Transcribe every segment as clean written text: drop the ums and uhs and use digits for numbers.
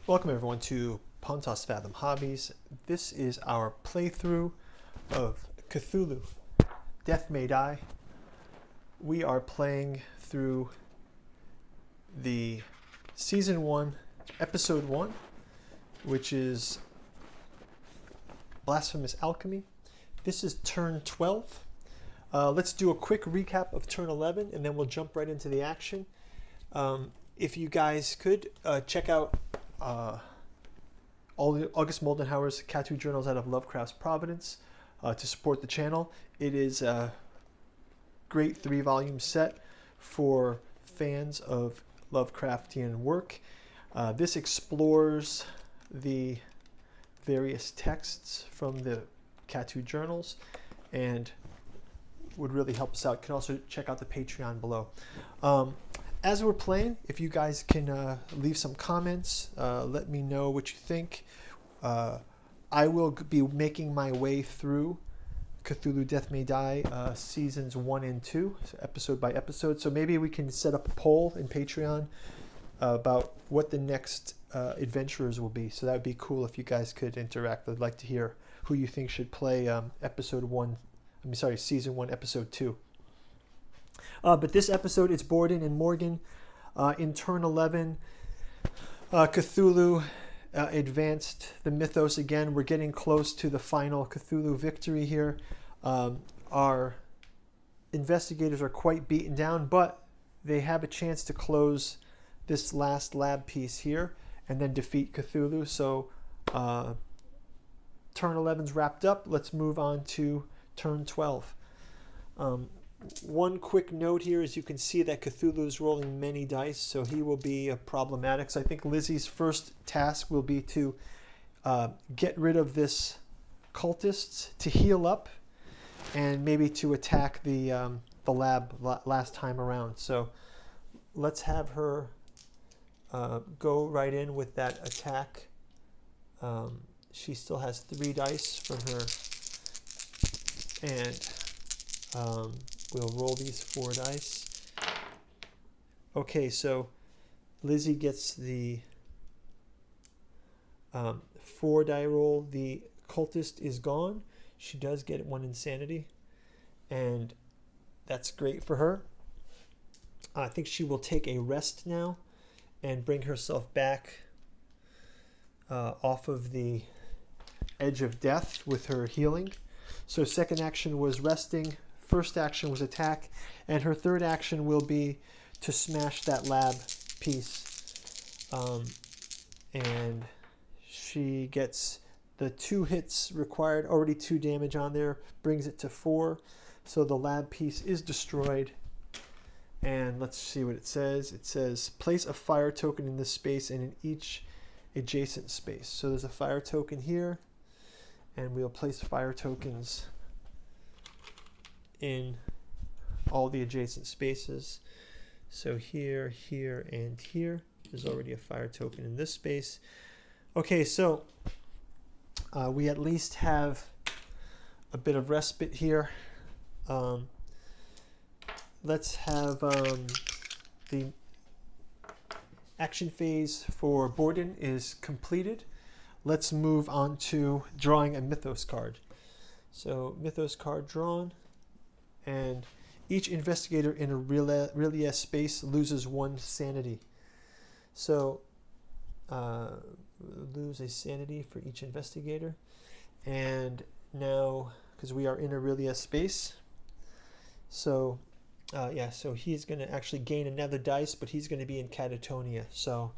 Welcome everyone to Pontos Fathom Hobbies. This is our playthrough of Cthulhu, Death May Die. We are playing through the Season 1, Episode 1, which is Blasphemous Alchemy. This is Turn 12. Let's do a quick recap of Turn 11 and then we'll jump right into the action. If you guys could check out all the August Moldenhauer's Cthulhu journals out of Lovecraft's Providence to support the channel. It is a great 3-volume set for fans of Lovecraftian work. This explores the various texts from the Cthulhu journals and would really help us out. You can also check out the Patreon below. As we're playing, if you guys can leave some comments, let me know what you think. I will be making my way through Cthulhu Death May Die seasons 1 and 2, so episode by episode. So maybe we can set up a poll in Patreon about what the next adventurers will be. So that would be cool if you guys could interact. I'd like to hear who you think should play season 1, episode 2. But this episode, it's Borden and Morgan. In Turn 11, Cthulhu advanced the mythos again. We're getting close to the final Cthulhu victory here. Our investigators are quite beaten down, but they have a chance to close this last lab piece here and then defeat Cthulhu. So Turn 11's wrapped up. Let's move on to Turn 12. One quick note here is you can see that Cthulhu is rolling many dice, so he will be problematic. So I think Lizzie's first task will be to get rid of this cultist, to heal up, and maybe to attack the lab last time around. So let's have her go right in with that attack. She still has 3 dice from her, and we'll roll these 4 dice. Okay, so Lizzie gets the 4 die roll. The cultist is gone. She does get 1 insanity, and that's great for her. I think she will take a rest now and bring herself back off of the edge of death with her healing. So second action was resting. First action was attack, and her third action will be to smash that lab piece. And she gets the 2 hits required, already 2 damage on there, brings it to 4. So the lab piece is destroyed. And let's see what it says. It says, place a fire token in this space and in each adjacent space. So there's a fire token here, and we'll place fire tokens in all the adjacent spaces. So here, here, and here. There's already a fire token in this space. Okay, so we at least have a bit of respite here. Let's have the action phase for Borden is completed. Let's move on to drawing a mythos card. So mythos card drawn. And each investigator in a Relia space loses 1 sanity. So lose a sanity for each investigator. And now, because we are in a Relia space, so so he's going to actually gain another dice, but he's going to be in catatonia. So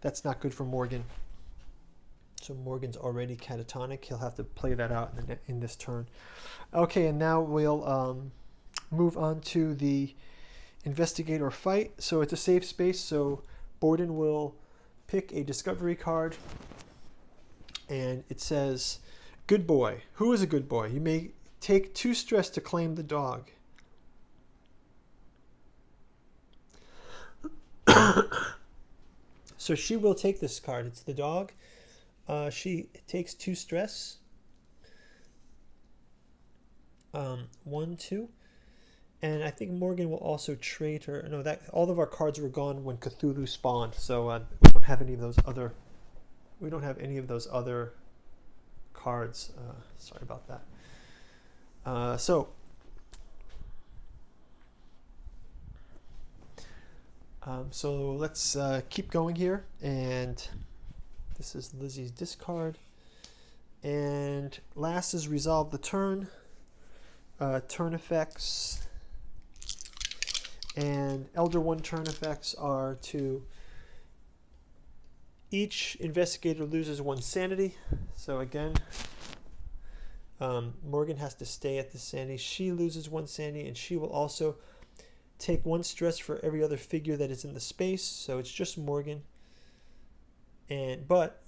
that's not good for Morgan. So Morgan's already catatonic. He'll have to play that out in this turn. Okay, and now we'll move on to the investigator fight. So it's a safe space, so Borden will pick a discovery card, and it says, good boy. Who is a good boy? You may take 2 stress to claim the dog. So she will take this card. It's the dog. She takes 2 stress. 1, 2. And I think Morgan will also trade her. No, that all of our cards were gone when Cthulhu spawned, so we don't have any of those other we don't have any of those other cards. Sorry about that. So let's keep going here, and this is Lizzie's discard. And last is resolve the turn. Turn effects and Elder One turn effects are to each investigator loses 1 sanity. So again, Morgan has to stay at the sanity. She loses 1 sanity, and she will also take 1 stress for every other figure that is in the space. So it's just Morgan, but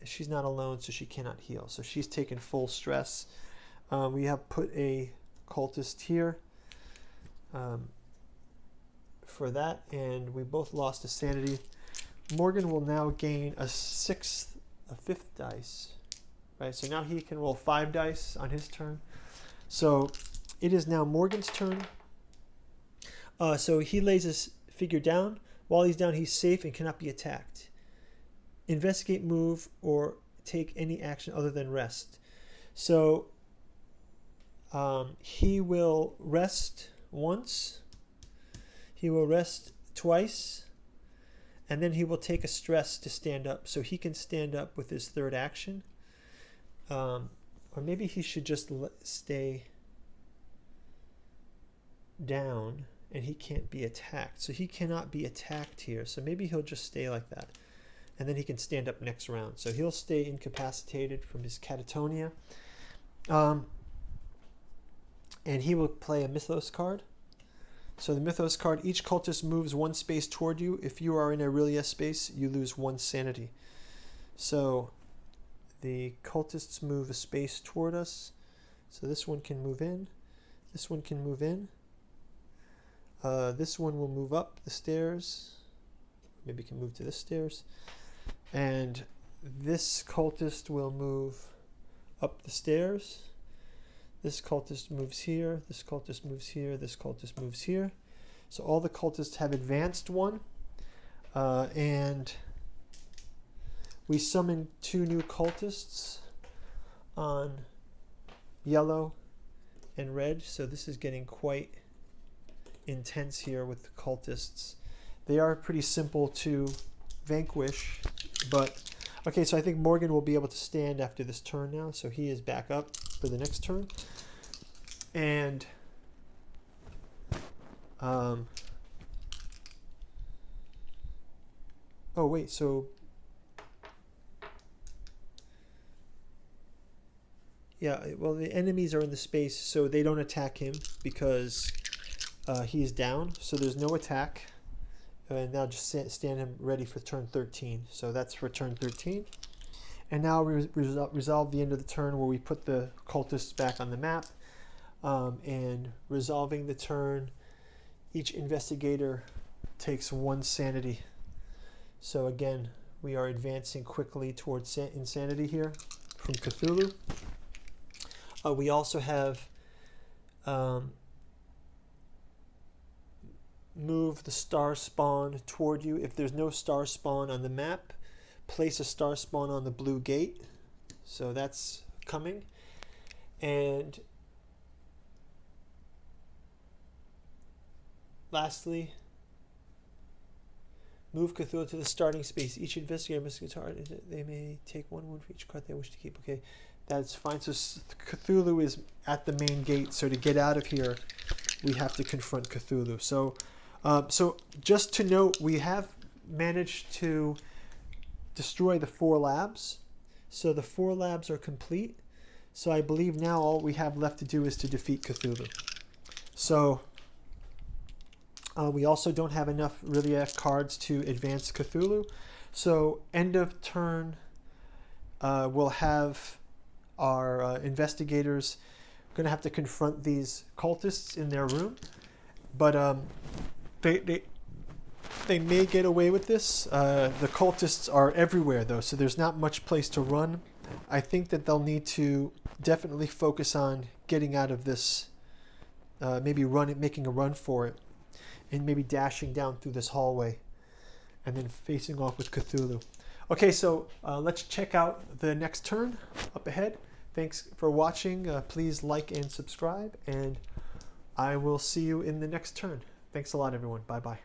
she's not alone, so she cannot heal. So she's taken full stress. We have put a cultist here for that, and we both lost a sanity. Morgan will now gain a 5th dice, right? So now he can roll 5 dice on his turn. So it is now Morgan's turn. So he lays his figure down. While he's down, he's safe and cannot be attacked. Investigate, move, or take any action other than rest. So he will rest once. He will rest twice. And then he will take a stress to stand up. So he can stand up with his 3rd action. Or maybe he should just stay down and he can't be attacked. So he cannot be attacked here. So maybe he'll just stay like that. And then he can stand up next round. So he'll stay incapacitated from his catatonia. And he will play a Mythos card. So the Mythos card, each cultist moves 1 space toward you. If you are in Aurelia space, you lose 1 sanity. So the cultists move a space toward us. So this one can move in. This one can move in. This one will move up the stairs. Maybe can move to the stairs. And this cultist will move up the stairs. This cultist moves here. This cultist moves here. This cultist moves here. So all the cultists have advanced 1. And we summon 2 new cultists on yellow and red. So this is getting quite intense here with the cultists. They are pretty simple to vanquish, but okay, so I think Morgan will be able to stand after this turn now. So he is back up for the next turn. And oh wait, so yeah, well, the enemies are in the space, so they don't attack him because he's down. So there's no attack. And now just stand him ready for turn 13. So that's for turn 13. And now we resolve the end of the turn where we put the cultists back on the map. And resolving the turn, each investigator takes 1 sanity. So again, we are advancing quickly towards insanity here from Cthulhu. We also have move the star spawn toward you. If there's no star spawn on the map, place a star spawn on the blue gate. So that's coming. And lastly, move Cthulhu to the starting space. Each investigator must get targeted. They may take 1 wound for each card they wish to keep. Okay, that's fine. So Cthulhu is at the main gate. So to get out of here, we have to confront Cthulhu. So just to note, we have managed to destroy the 4 labs. So the 4 labs are complete. So I believe now all we have left to do is to defeat Cthulhu. So we also don't have enough really cards to advance Cthulhu. So end of turn, we'll have our investigators going to have to confront these cultists in their room. But they may get away with this. The cultists are everywhere, though, so there's not much place to run. I think that they'll need to definitely focus on getting out of this, maybe making a run for it, and maybe dashing down through this hallway, and then facing off with Cthulhu. Okay, so let's check out the next turn up ahead. Thanks for watching. Please like and subscribe, and I will see you in the next turn. Thanks a lot, everyone. Bye-bye.